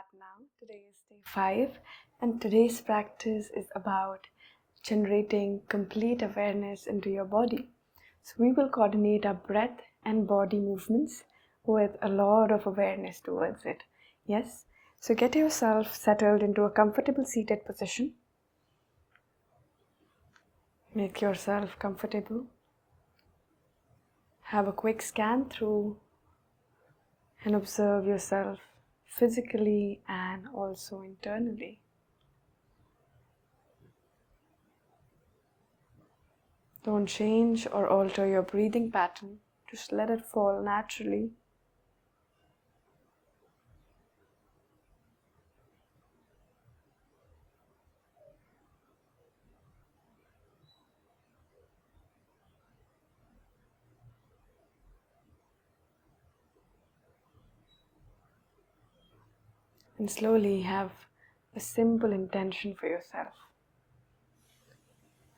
start now. Today is day 5, and today's practice is about generating complete awareness into your body. So, we will coordinate our breath and body movements with a lot of awareness towards it. Yes? So, get yourself settled into a comfortable seated position. Make yourself comfortable. Have a quick scan through and observe yourself physically and also internally. Don't change or alter your breathing pattern. Just let it fall naturally. And slowly have a simple intention for yourself.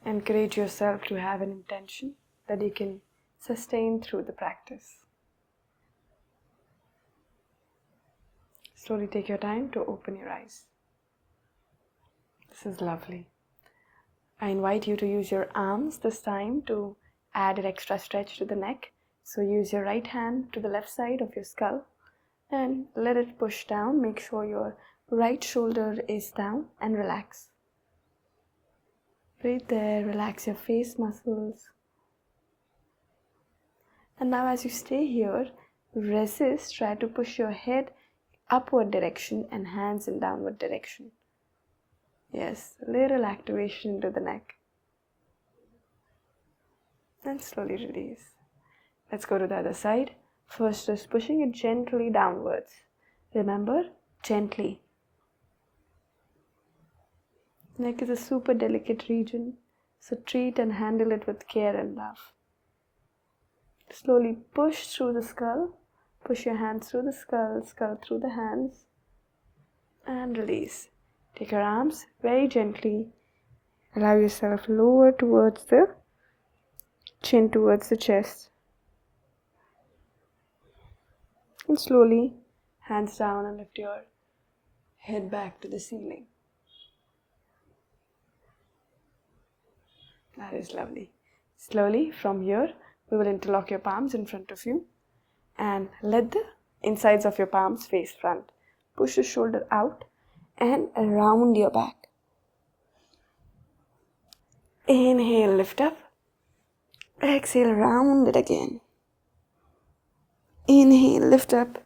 Encourage yourself to have an intention that you can sustain through the practice. Slowly take your time to open your eyes. This is lovely. I invite you to use your arms this time to add an extra stretch to the neck. So use your right hand to the left side of your skull and let it push down. Make sure your right shoulder is down and relax. Breathe there, relax your face muscles. And now as you stay here, resist, try to push your head upward direction and hands in downward direction. Yes, a little activation into the neck. And slowly release. Let's go to the other side. First, just pushing it gently downwards. Remember, gently. Neck is a super delicate region, so treat and handle it with care and love. Slowly push through the skull. Push your hands through the skull, skull through the hands. And release. Take your arms very gently. Allow yourself lower towards the chin, towards the chest. And slowly, hands down and lift your head back to the ceiling. That is lovely. Slowly, from here, we will interlock your palms in front of you and let the insides of your palms face front. Push the shoulder out and around your back. Inhale, lift up. Exhale, round it again. Inhale, lift up.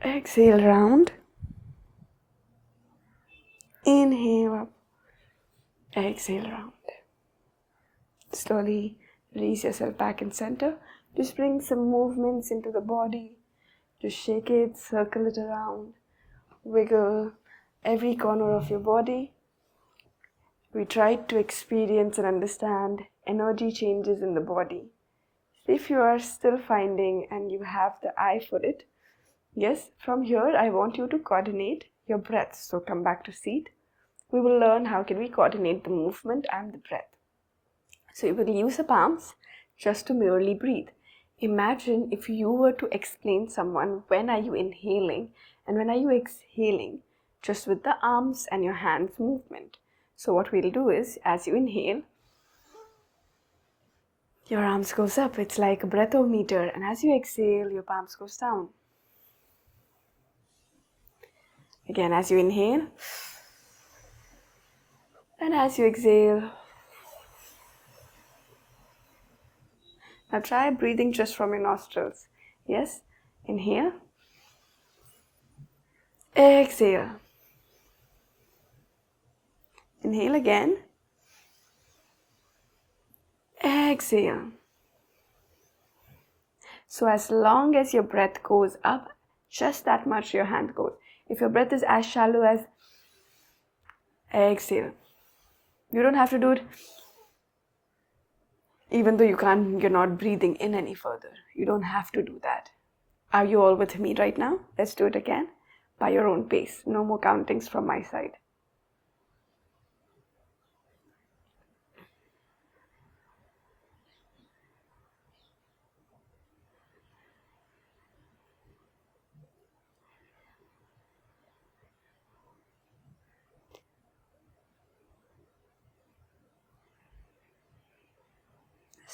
Exhale, round. Inhale up. Exhale, round. Slowly release yourself back in center. Just bring some movements into the body. Just shake it, circle it around. Wiggle every corner of your body. We tried to experience and understand energy changes in the body. If you are still finding and you have the eye for it, yes, from here I want you to coordinate your breath. So come back to seat. We will learn how can we coordinate the movement and the breath. So you will use the palms just to merely breathe. Imagine if you were to explain someone when are you inhaling and when are you exhaling, just with the arms and your hands movement. So what we'll do is, as you inhale, your arms goes up. It's like a breathometer. And as you exhale, your palms goes down. Again, as you inhale. And as you exhale. Now try breathing just from your nostrils. Yes, inhale. Exhale. Inhale again. Exhale. So as long as your breath goes up, just that much your hand goes. If your breath is as shallow as exhale, you don't have to do it even though you're not breathing in any further. You don't have to do that. Are you all with me right now? Let's do it again by your own pace. No more countings from my side.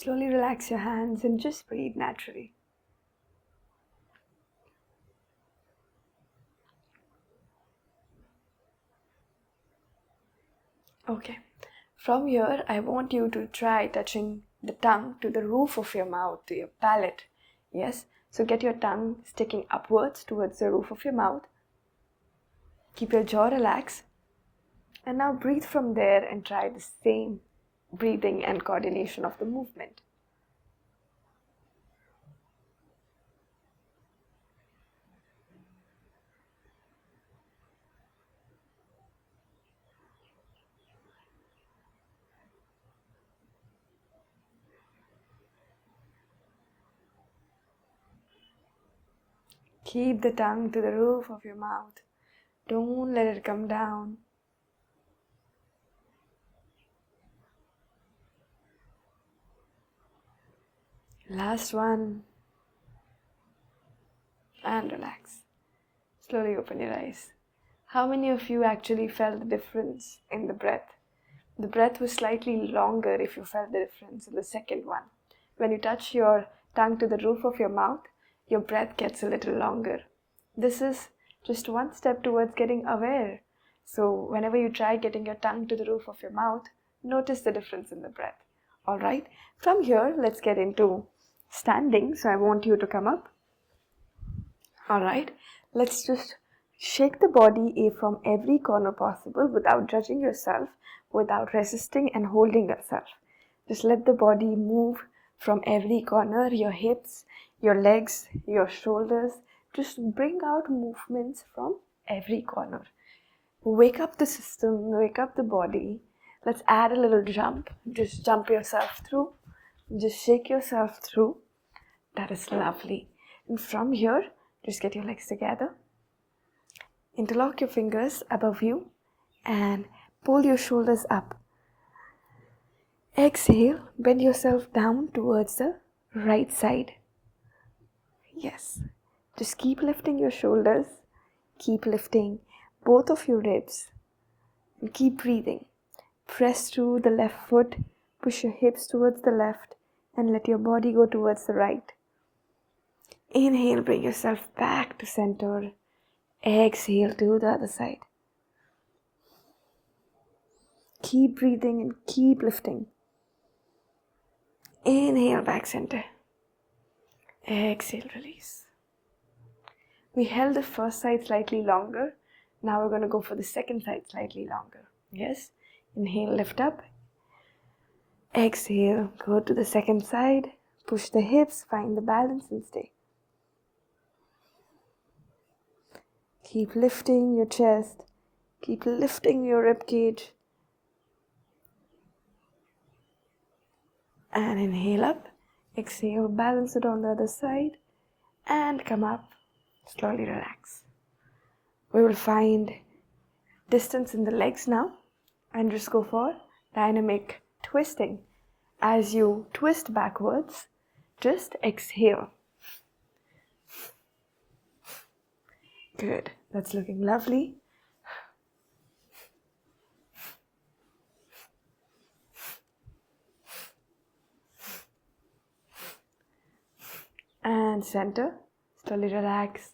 Slowly relax your hands and just breathe naturally. Okay, from here I want you to try touching the tongue to the roof of your mouth, to your palate. Yes, so get your tongue sticking upwards towards the roof of your mouth. Keep your jaw relaxed. And now breathe from there and try the same breathing and coordination of the movement. Keep the tongue to the roof of your mouth. Don't let it come down. Last one. And relax. Slowly open your eyes. How many of you actually felt the difference in the breath? The breath was slightly longer if you felt the difference in the second one. When you touch your tongue to the roof of your mouth, your breath gets a little longer. This is just one step towards getting aware. So whenever you try getting your tongue to the roof of your mouth, notice the difference in the breath. Alright, from here, let's get into standing. So I want you to come up. Alright, let's just shake the body from every corner possible without judging yourself, without resisting and holding yourself. Just let the body move from every corner, your hips, your legs, your shoulders. Just bring out movements from every corner. Wake up the system, wake up the body. Let's add a little jump. Just jump yourself through. Just shake yourself through. That is lovely. And from here, just get your legs together. Interlock your fingers above you and pull your shoulders up. Exhale, bend yourself down towards the right side. Yes. Just keep lifting your shoulders. Keep lifting both of your ribs. And keep breathing. Press through the left foot. Push your hips towards the left and let your body go towards the right. Inhale, bring yourself back to center. Exhale to the other side. Keep breathing and keep lifting. Inhale, back center. Exhale, release. We held the first side slightly longer. Now we're going to go for the second side slightly longer. Yes? Inhale, lift up. Exhale, go to the second side. Push the hips, find the balance and stay. Keep lifting your chest. Keep lifting your rib cage. And inhale up. Exhale, balance it on the other side. And come up. Slowly relax. We will find distance in the legs now. And just go for dynamic twisting. As you twist backwards, just exhale. Good. That's looking lovely. And center. Slowly relax.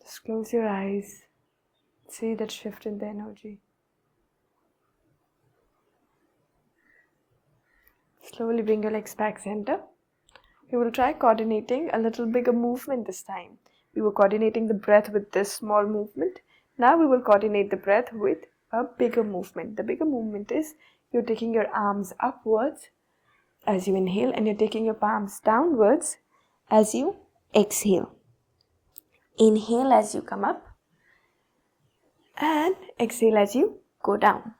Just close your eyes. See that shift in the energy. Slowly bring your legs back center. We will try coordinating a little bigger movement this time. We were coordinating the breath with this small movement. Now we will coordinate the breath with a bigger movement. The bigger movement is you're taking your arms upwards as you inhale and you're taking your palms downwards as you exhale. Inhale as you come up and exhale as you go down.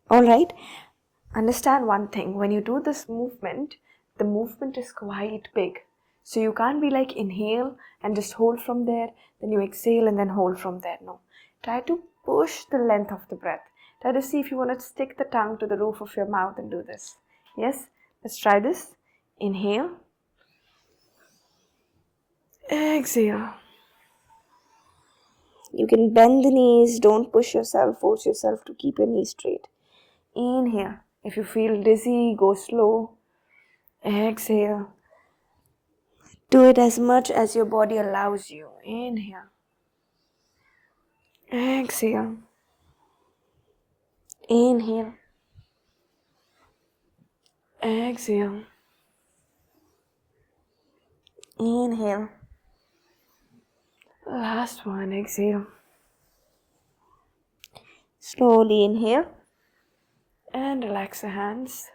Alright, understand one thing. When you do this movement, the movement is quite big. So you can't be like inhale and just hold from there, then you exhale and then hold from there. No. Try to push the length of the breath. Try to see if you want to stick the tongue to the roof of your mouth and do this. Yes? Let's try this. Inhale. Exhale. You can bend the knees. Don't push yourself. Force yourself to keep your knees straight. Inhale. If you feel dizzy, go slow. Exhale. Do it as much as your body allows you. Inhale. Exhale. Inhale. Exhale. Inhale. Last one. Exhale. Slowly inhale. And relax the hands.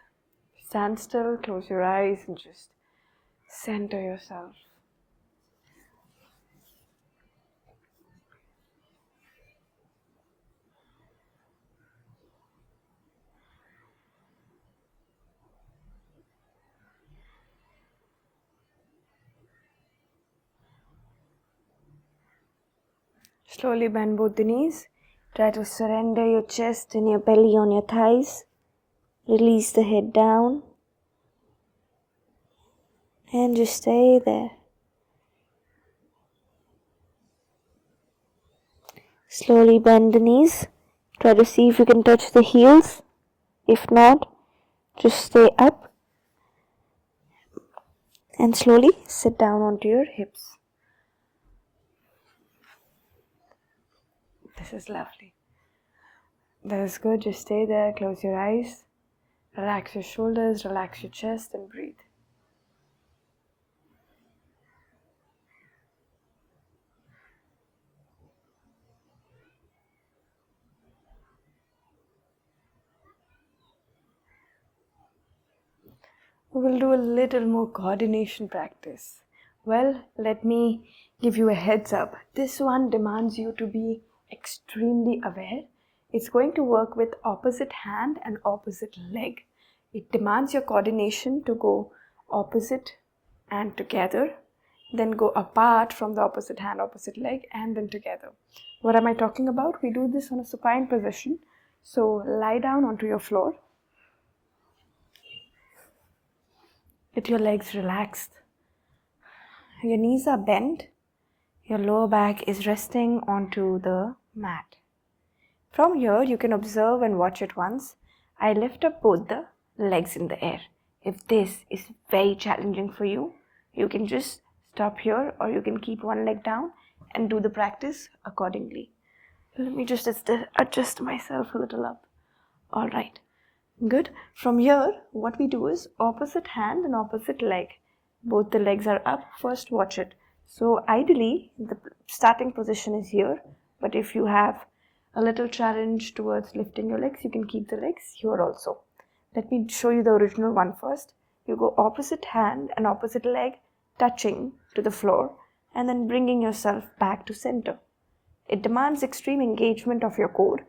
Stand still, close your eyes, and just center yourself. Slowly bend both the knees. Try to surrender your chest and your belly on your thighs. Release the head down. And just stay there. Slowly bend the knees. Try to see if you can touch the heels. If not, just stay up. And slowly sit down onto your hips. This is lovely. That is good. Just stay there. Close your eyes. Relax your shoulders. Relax your chest and breathe. We will do a little more coordination practice. Well, let me give you a heads up. This one demands you to be extremely aware. It's going to work with opposite hand and opposite leg. It demands your coordination to go opposite and together, then go apart from the opposite hand, opposite leg, and then together. What am I talking about? We do this on a supine position. So lie down onto your floor. Get your legs relaxed. Your knees are bent. Your lower back is resting onto the mat. From here, you can observe and watch at once. I lift up both the legs in the air. If this is very challenging for you, you can just stop here, or you can keep one leg down and do the practice accordingly. Let me just adjust myself a little up. All right. Good. From here, what we do is opposite hand and opposite leg. Both the legs are up. First, watch it. So ideally, the starting position is here. But if you have a little challenge towards lifting your legs, you can keep the legs here also. Let me show you the original one first. You go opposite hand and opposite leg touching to the floor and then bringing yourself back to center. It demands extreme engagement of your core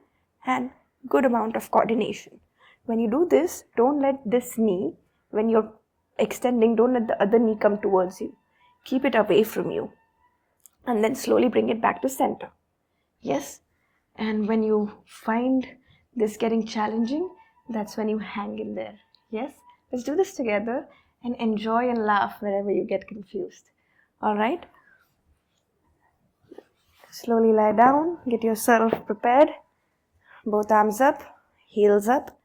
and good amount of coordination. When you do this, don't let this knee, when you're extending, don't let the other knee come towards you. Keep it away from you. And then slowly bring it back to center. Yes? And when you find this getting challenging, that's when you hang in there. Yes? Let's do this together and enjoy and laugh wherever you get confused. Alright? Slowly lie down. Get yourself prepared. Both arms up. Heels up.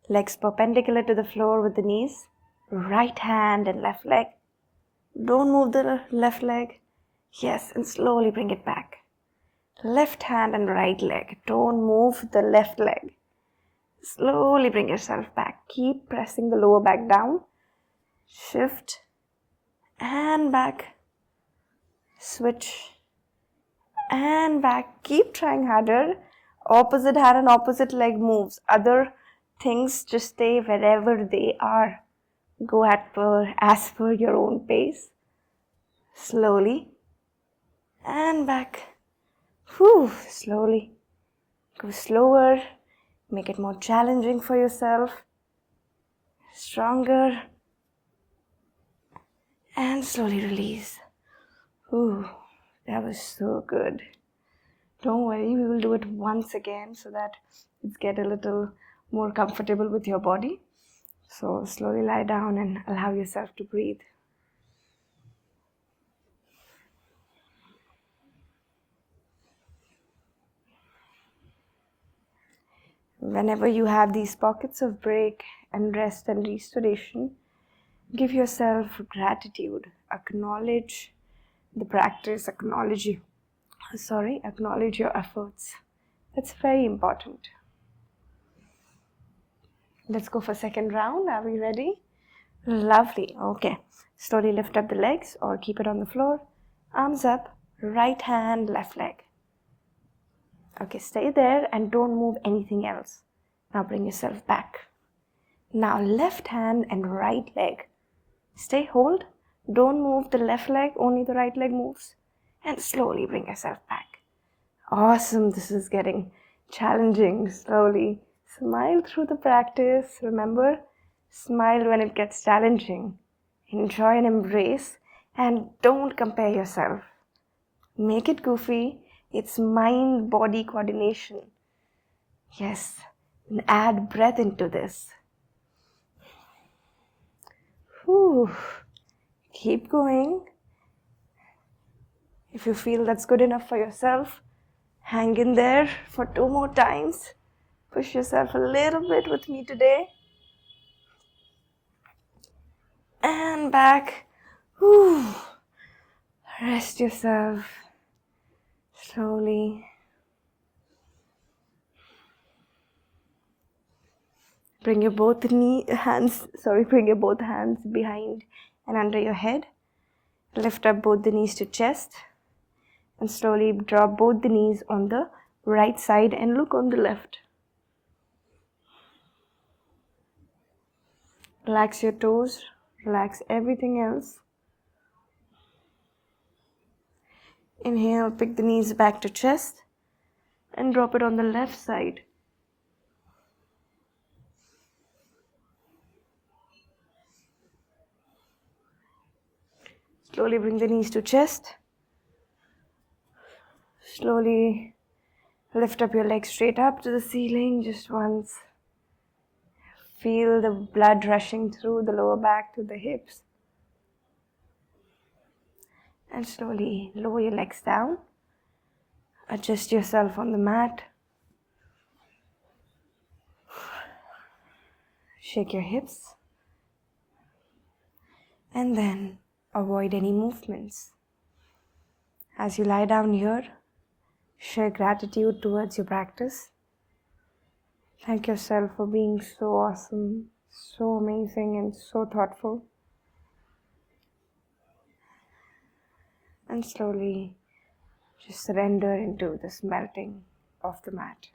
Legs perpendicular to the floor with the knees. Right hand and left leg. Don't move the left leg. Yes, and slowly bring it back. Left hand and right leg. Don't move the left leg. Slowly bring yourself back. Keep pressing the lower back down. Shift. And back. Switch. And back. Keep trying harder. Opposite hand and opposite leg moves. Other things just stay wherever they are. Go as per your own pace. Slowly. And back. Slowly. Go slower. Make it more challenging for yourself. Stronger. And slowly release. That was so good. Don't worry, we will do it once again so that it's get a little more comfortable with your body. So slowly lie down and allow yourself to breathe. Whenever you have these pockets of break and rest and restoration, Give yourself gratitude. Acknowledge the practice. Acknowledge your efforts. That's very important. Let's go for second round. Are we ready? Lovely. Okay. Slowly lift up the legs or keep it on the floor. Arms up. Right hand, left leg. Okay, stay there and don't move anything else. Now bring yourself back. Now left hand and right leg. Stay, hold. Don't move the left leg, only the right leg moves. And slowly bring yourself back. Awesome, this is getting challenging. Slowly smile through the practice. Remember, smile when it gets challenging. Enjoy and embrace, and don't compare yourself. Make it goofy. It's mind-body coordination. Yes, and add breath into this. Whew. Keep going. If you feel that's good enough for yourself, hang in there for 2 more times. Push yourself a little bit with me today. And back. Whew. Rest yourself slowly. Bring your both hands behind and under your head. Lift up both the knees to chest. And slowly drop both the knees on the right side and look on the left. Relax your toes. Relax everything else. Inhale, pick the knees back to chest and drop it on the left side. Slowly bring the knees to chest. Slowly lift up your legs straight up to the ceiling just once. Feel the blood rushing through the lower back to the hips. And slowly lower your legs down. Adjust yourself on the mat. Shake your hips. And then avoid any movements. As you lie down here, share gratitude towards your practice. Thank yourself for being so awesome, so amazing, and so thoughtful. And slowly just surrender into this melting of the mat.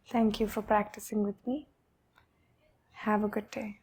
Thank you for practicing with me. Have a good day.